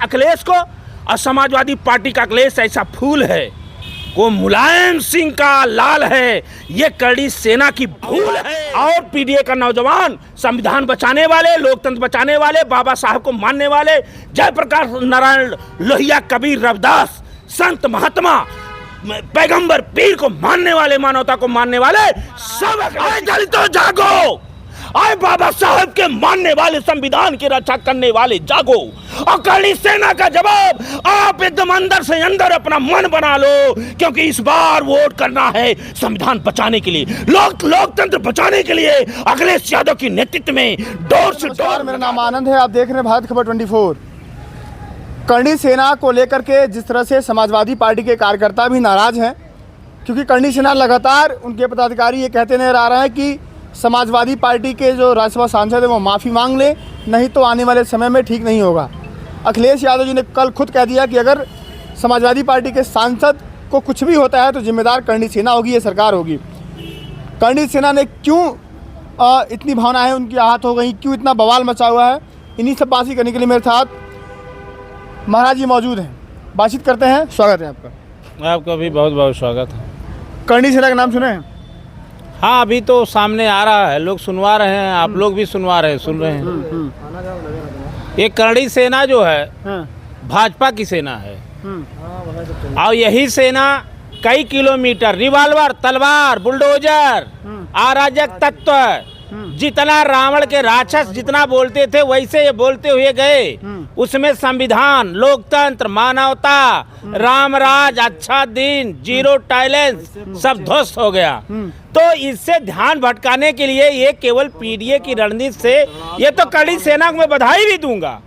अखिलेश को, और समाजवादी पार्टी का अखिलेश ऐसा फूल है, वो मुलायम सिंह का लाल है, ये करड़ी सेना की भूल है। और पीडीए का नौजवान, संविधान बचाने वाले, लोकतंत्र बचाने वाले, बाबा साहब को मानने वाले, जयप्रकाश नारायण लोहिया, कबीर, रविदास, संत महात्मा, पैगंबर, पीर को मानने वाले, मानवता को मानने वाले सब दलितों जागो, आए बाबा साहब के मानने वाले, संविधान की रक्षा करने वाले जागो। और करड़ी सेना का जवाब आप एकदम अंदर से अंदर अपना मन बना लो, क्योंकि इस बार वोट करना है संविधान बचाने के लिए, लोकतंत्र बचाने के लिए, अखिलेश यादव की नेतृत्व में डोर से डोर। मेरा नाम आनंद है, आप देख रहे हैं भारत खबर 24। करड़ी सेना को लेकर के जिस तरह से समाजवादी पार्टी के कार्यकर्ता भी नाराज हैं, क्योंकि करड़ी सेना लगातार उनके पदाधिकारी ये कहते नजर आ रहे हैं कि समाजवादी पार्टी के जो राज्यसभा सांसद हैं वो माफ़ी मांग ले, नहीं तो आने वाले समय में ठीक नहीं होगा। अखिलेश यादव जी ने कल खुद कह दिया कि अगर समाजवादी पार्टी के सांसद को कुछ भी होता है तो जिम्मेदार करड़ी सेना होगी, ये सरकार होगी। करड़ी सेना ने क्यों इतनी भावनाएं उनकी आहत हो गई, क्यों इतना बवाल मचा हुआ है, इन्हीं सब बातचीत करने के लिए मेरे साथ महाराज जी मौजूद हैं। बातचीत करते हैं। स्वागत है आपका। आपका भी बहुत बहुत स्वागत है। करड़ी सेना का नाम सुने हैं? हाँ, अभी तो सामने आ रहा है, लोग सुनवा रहे हैं, आप लोग भी सुनवा रहे हैं, सुन रहे हैं। ये करड़ी सेना जो है भाजपा की सेना है, और यही सेना कई किलोमीटर रिवाल्वर, तलवार, बुलडोजर, अराजक तत्व, जितना रावण के राक्षस जितना बोलते थे वैसे ये बोलते हुए गए, उसमें संविधान, लोकतंत्र, मानवता, रामराज, अच्छा दिन, जीरो टॉलरेंस सब ध्वस्त हो गया। तो इससे ध्यान भटकाने के लिए ये केवल पीडीए की रणनीति से, ये तो करड़ी सेना को मैं बधाई भी दूंगा,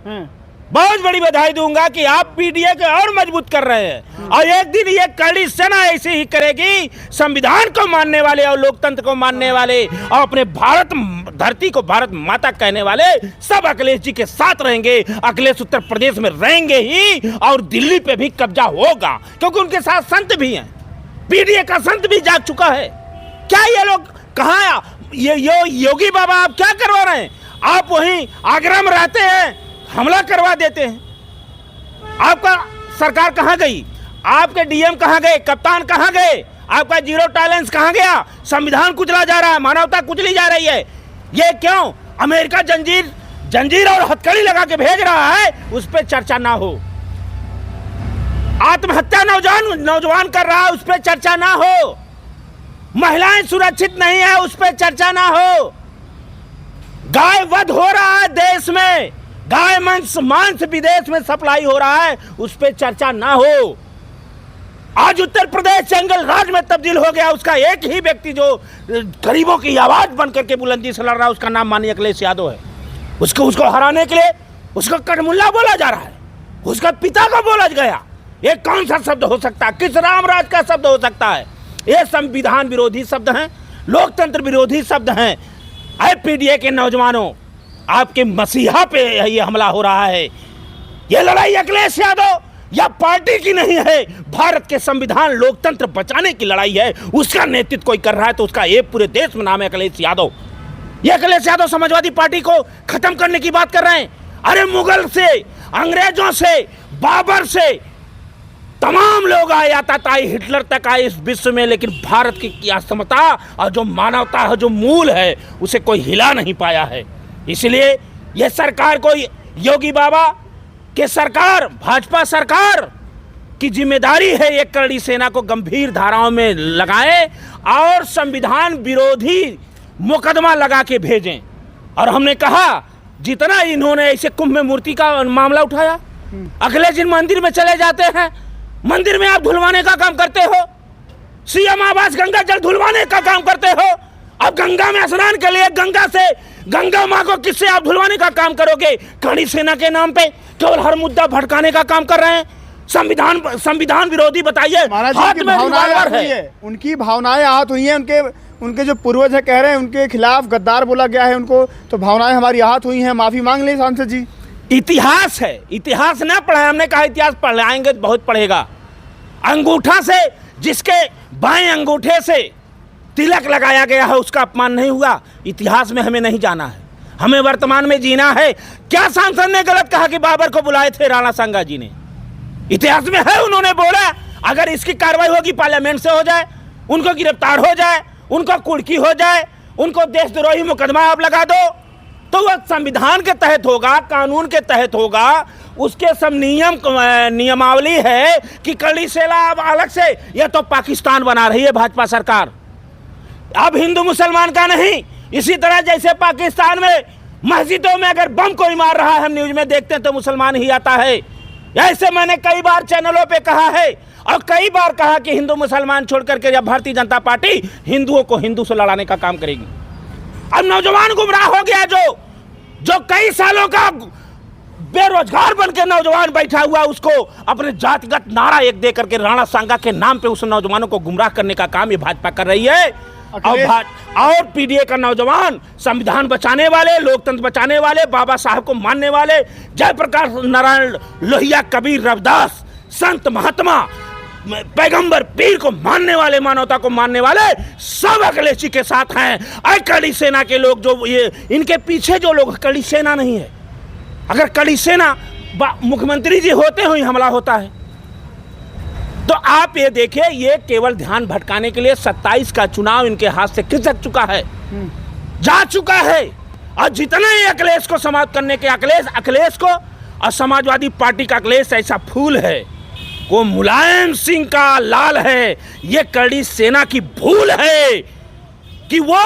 बहुत बड़ी बधाई दूंगा कि आप पीडीए को और मजबूत कर रहे हैं, और एक दिन ये करड़ी सेना ऐसे ही करेगी, संविधान को मानने वाले और लोकतंत्र को मानने वाले और अपने भारत धरती को भारत माता कहने वाले सब अखिलेश जी के साथ रहेंगे। अखिलेश उत्तर प्रदेश में रहेंगे ही, और दिल्ली पे भी कब्जा होगा, क्योंकि उनके साथ संत भी हैं, पीडीए का संत भी जाग चुका है। क्या ये लोग कहाँ, ये योगी बाबा आप क्या करवा रहे हैं? आप वहीं आगरा में रहते हैं, हमला करवा देते हैं। आपका सरकार कहाँ गई? आपके डीएम कहाँ गए? कप्तान कहाँ गए? आपका जीरो टॉलरेंस कहाँ गया? संविधान कुचला जा रहा है, मानवता कुचली जा रही है। ये क्यों? अमेरिका जंजीर और हथकड़ी लगा के भेज रहा है, उस पर चर्चा ना हो। आत्महत्या नौजवान कर रहा है, उस पर चर्चा ना हो। महिलाएं सुरक्षित नहीं है, उस पर चर्चा ना हो। गाय वध हो रहा है देश में, गाय मांस विदेश में सप्लाई हो रहा है, उस पर चर्चा ना हो। आज उत्तर प्रदेश जंगल राज में तब्दील हो गया, उसका एक ही व्यक्ति जो गरीबों की आवाज बन करके बुलंदी से लड़ रहा है, उसका नाम माननीय अखिलेश यादव है। उसको हराने के लिए उसको कटमुल्ला बोला जा रहा है, उसका पिता को बोला गया। ये कौन सा शब्द हो सकता है? किस रामराज का शब्द हो सकता है? ये संविधान विरोधी शब्द हैं, लोकतंत्र विरोधी शब्द हैं। अरे पीडीए के नौजवानों, आपके मसीहा पे ये हमला हो रहा है। ये लड़ाई अखिलेश यादव या पार्टी की नहीं है, भारत के संविधान, लोकतंत्र बचाने की लड़ाई है। उसका नेतृत्व कोई कर रहा है तो उसका ये पूरे देश में नाम है अखिलेश यादव। ये अखिलेश यादव समाजवादी पार्टी को खत्म करने की बात कर रहे हैं। अरे मुगल से, अंग्रेजों से, बाबर से तमाम लोग आए, आता हिटलर तक आए इस विश्व में, लेकिन भारत की असमता और जो मानवता है, जो मूल है, उसे कोई हिला नहीं पाया है। इसलिए यह सरकार को, योगी बाबा के सरकार, भाजपा सरकार की जिम्मेदारी है एक करड़ी सेना को गंभीर धाराओं में लगाएं और संविधान विरोधी मुकदमा लगा के भेजें। और हमने कहा, जितना इन्होंने ऐसे कुंभ में मूर्ति का मामला उठाया, अखिलेश जी मंदिर में चले जाते हैं, मंदिर में आप धुलवाने का काम करते हो, सीएम आवास गंगा जल धुलवाने का काम करते हो। अब गंगा में स्नान के लिए गंगा माँ को किससे आप धुलवाने का काम करोगे? करड़ी सेना के नाम पे केवल हर मुद्दा भटकाने का काम कर रहे हैं। संविधान विरोधी बताइए। उनकी भावनाएं आहत हुई हैं, उनके जो पूर्वज है कह रहे हैं उनके खिलाफ गद्दार बोला गया है उनको, तो भावनाएं हमारी आहत हुई हैं, माफी मांग ले सांसद जी। इतिहास है, इतिहास ना पढ़ा, हमने कहा इतिहास पढ़ाएंगे तो बहुत पढ़ेगा। अंगूठा से, जिसके बाएं अंगूठे से तिलक लगाया गया है, उसका अपमान नहीं हुआ। इतिहास में हमें नहीं जाना है, हमें वर्तमान में जीना है। क्या सांसद ने गलत कहा कि बाबर को बुलाए थे राणा सांगा जी ने? इतिहास में है, उन्होंने बोला अगर इसकी कार्रवाई होगी पार्लियामेंट से हो जाए, उनको गिरफ्तार हो जाए, उनको कुर्की हो जाए, उनको देशद्रोही मुकदमा आप लगा दो, तो वह संविधान के तहत होगा, कानून के तहत होगा। उसके सब नियमावली है कि कड़ी सेना अब अलग से, यह तो पाकिस्तान बना रही है भाजपा सरकार, अब हिंदू मुसलमान का नहीं। इसी तरह जैसे पाकिस्तान में मस्जिदों में अगर बम कोई मार रहा है, हम न्यूज में देखते हैं तो मुसलमान ही आता है। ऐसे मैंने कई बार चैनलों पे कहा है और कई बार कहा कि हिंदू मुसलमान छोड़ करके जब भारतीय जनता पार्टी हिंदुओं को हिंदू से लड़ाने का काम करेगी। अब नौजवान गुमराह हो गया, जो कई सालों का बेरोजगार बन के नौजवान बैठा हुआ, उसको अपने जातिगत नारा एक दे करके राणा सांगा के नाम पे उस नौजवानों को गुमराह करने का काम ये भाजपा कर रही है। और पीडीए का नौजवान, संविधान बचाने वाले, लोकतंत्र बचाने वाले, बाबा साहब को मानने वाले, जयप्रकाश नारायण लोहिया, कबीर, रविदास, संत, महात्मा, पैगंबर, पीर को मानने वाले, मानवता को मानने वाले सब अखिलेशी के साथ हैं। कड़ी सेना के लोग, जो ये इनके पीछे जो लोग, कड़ी सेना नहीं है। अगर कड़ी सेना मुख्यमंत्री जी होते हुए हमला होता है तो आप ये देखिए, ये केवल ध्यान भटकाने के लिए 27 का चुनाव इनके हाथ से खिसक चुका है, जा चुका है। और जितने ही अखिलेश को समाप्त करने के, अखिलेश को और समाजवादी पार्टी का अखिलेश ऐसा फूल है, वो मुलायम सिंह का लाल है। ये कड़ी सेना की भूल है कि वो,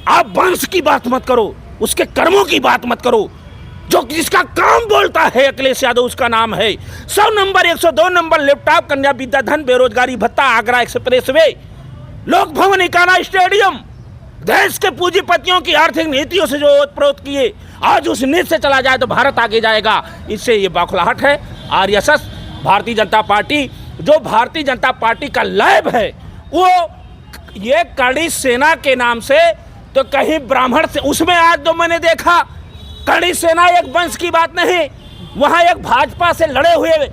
आप वंश की बात मत करो, उसके कर्मों की बात मत करो। जो जिसका काम बोलता है अखिलेश यादव, उसका नाम है 100 नंबर, 102 नंबर, लैपटॉप, कन्या विद्याधन, बेरोजगारी भत्ता, आगरा एक्सप्रेस वे, लोक भवन, इकाना स्टेडियम, देश के पूंजीपतियों की आर्थिक नीतियों से जो ओतप्रोत किए, आज उस नीति से चला जाए तो भारत आगे जाएगा। इससे ये बौखलाहट है। आरएसएस, भारतीय जनता पार्टी, जो भारतीय जनता पार्टी का लैब है, वो ये कड़ी सेना के नाम से, तो कहीं ब्राह्मण से, उसमें आज जो मैंने देखा, कड़ी सेना एक वंश की बात नहीं, वहां एक भाजपा से लड़े हुए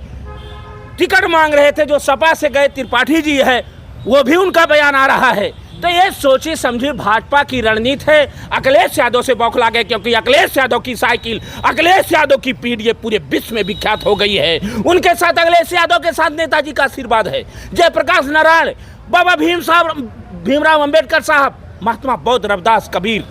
टिकट मांग रहे थे जो सपा से गए त्रिपाठी जी है, वो भी उनका बयान आ रहा है। तो ये सोची समझी भाजपा की रणनीति है। अखिलेश यादव से बौखला गए, क्योंकि अखिलेश यादव की साइकिल, अखिलेश यादव की पीढ़ी पूरे विश्व में विख्यात हो गई है। उनके साथ, अखिलेश यादव के साथ नेताजी का आशीर्वाद है, जयप्रकाश नारायण, बाबा भीमराव अंबेडकर साहब, महात्मा बौद्ध, रविदास, कबीर,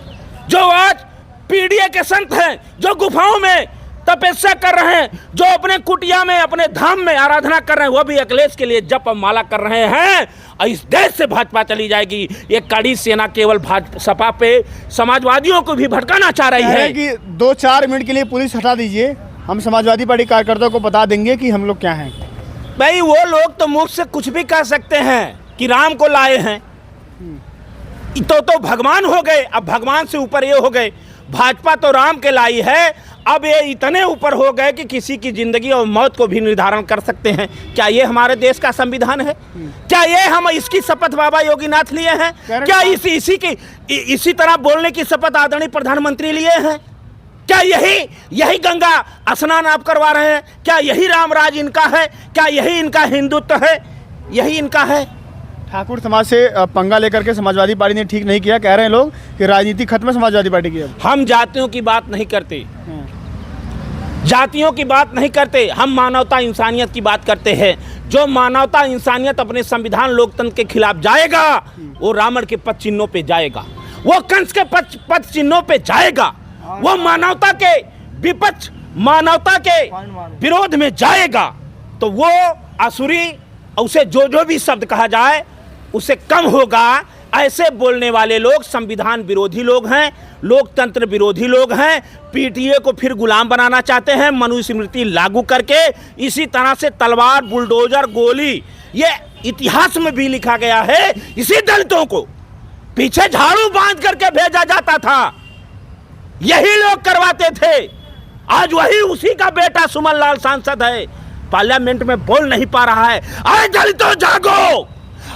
जो आज पीडीए के संत हैं, जो गुफाओं में तपस्या कर रहे हैं, जो अपने कुटिया में, अपने धाम में आराधना कर रहे हैं, वो भी अखिलेश के लिए जप माला कर रहे हैं। और इस देश से भाजपा चली जाएगी। ये कड़ी सेना केवल सपा पे समाजवादियों को भी भटकाना चाह रही है कि 2-4 मिनट के लिए पुलिस हटा दीजिए, हम समाजवादी पार्टी कार्यकर्ताओं को बता देंगे कि हम लोग क्या हैं। भाई वो लोग तो मुख से कुछ भी कह सकते हैं कि राम को लाए हैं, तो भगवान हो गए। अब भगवान से ऊपर ये हो गए, भाजपा तो राम के लाई है, अब ये इतने ऊपर हो गए कि किसी की जिंदगी और मौत को भी निर्धारण कर सकते हैं। क्या ये हमारे देश का संविधान है? क्या ये हम इसकी शपथ बाबा योगीनाथ लिए हैं? क्या इसी तरह बोलने की शपथ आदरणीय प्रधानमंत्री लिए हैं? क्या यही गंगा स्नान आप करवा रहे हैं? क्या यही रामराज इनका है? क्या यही इनका हिंदुत्व है? यही इनका है? ठाकुर समाज से पंगा लेकर के समाजवादी पार्टी ने ठीक नहीं किया, कह रहे हैं लोग कि राजनीति खत्म है समाजवादी पार्टी की। हम जातियों की बात नहीं करते, जातियों की बात नहीं करते, हम मानवता इंसानियत की बात करते हैं। जो मानवता इंसानियत अपने संविधान लोकतंत्र के खिलाफ जाएगा, वो रावण के पद चिन्हों पे जाएगा, वो कंस के पद चिन्हों पे जाएगा, वो मानवता के विपक्ष, मानवता के विरोध में जाएगा, तो वो आसुरी, उसे जो भी शब्द कहा जाए उसे कम होगा। ऐसे बोलने वाले लोग संविधान विरोधी लोग हैं, लोकतंत्र विरोधी लोग हैं, पीटीए को फिर गुलाम बनाना चाहते हैं मनुस्मृति लागू करके। इसी तरह से तलवार, बुलडोजर, गोली, ये इतिहास में भी लिखा गया है। इसी दलितों को पीछे झाड़ू बांध करके भेजा जाता था, यही लोग करवाते थे। आज वही उसी का बेटा सुमन लाल सांसद है, पार्लियामेंट में बोल नहीं पा रहा है। आए दलितों जागो,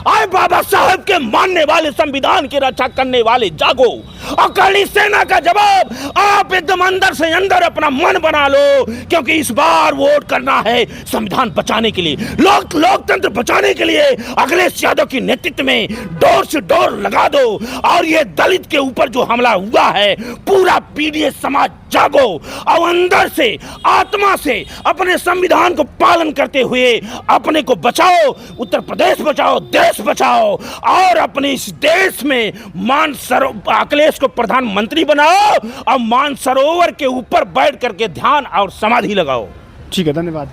आए बाबा साहब के मानने वाले, संविधान की रक्षा करने वाले जागो, और करणी सेना का जवाब आप एकदम अंदर से अंदर अपना मन बना लो, क्योंकि इस बार वोट करना है संविधान बचाने के लिए, लोकतंत्र बचाने के लिए। अखिलेश यादव की नेतृत्व में डोर से डोर लगा दो। और ये दलित के ऊपर जो हमला हुआ है, पूरा पीडीए समाज जागो और अंदर से आत्मा से अपने संविधान को पालन करते हुए अपने को बचाओ, उत्तर प्रदेश बचाओ, देश बचाओ और अपने इस देश में अखिलेश को प्रधानमंत्री बनाओ और मानसरोवर के ऊपर बैठ करके ध्यान और समाधि लगाओ। ठीक है, धन्यवाद।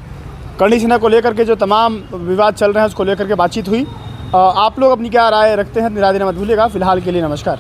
करणी सेना को लेकर के जो तमाम विवाद चल रहे हैं उसको लेकर के बातचीत हुई। आप लोग अपनी क्या राय रखते हैं निरादेना मत भूलिएगा। फिलहाल के लिए नमस्कार।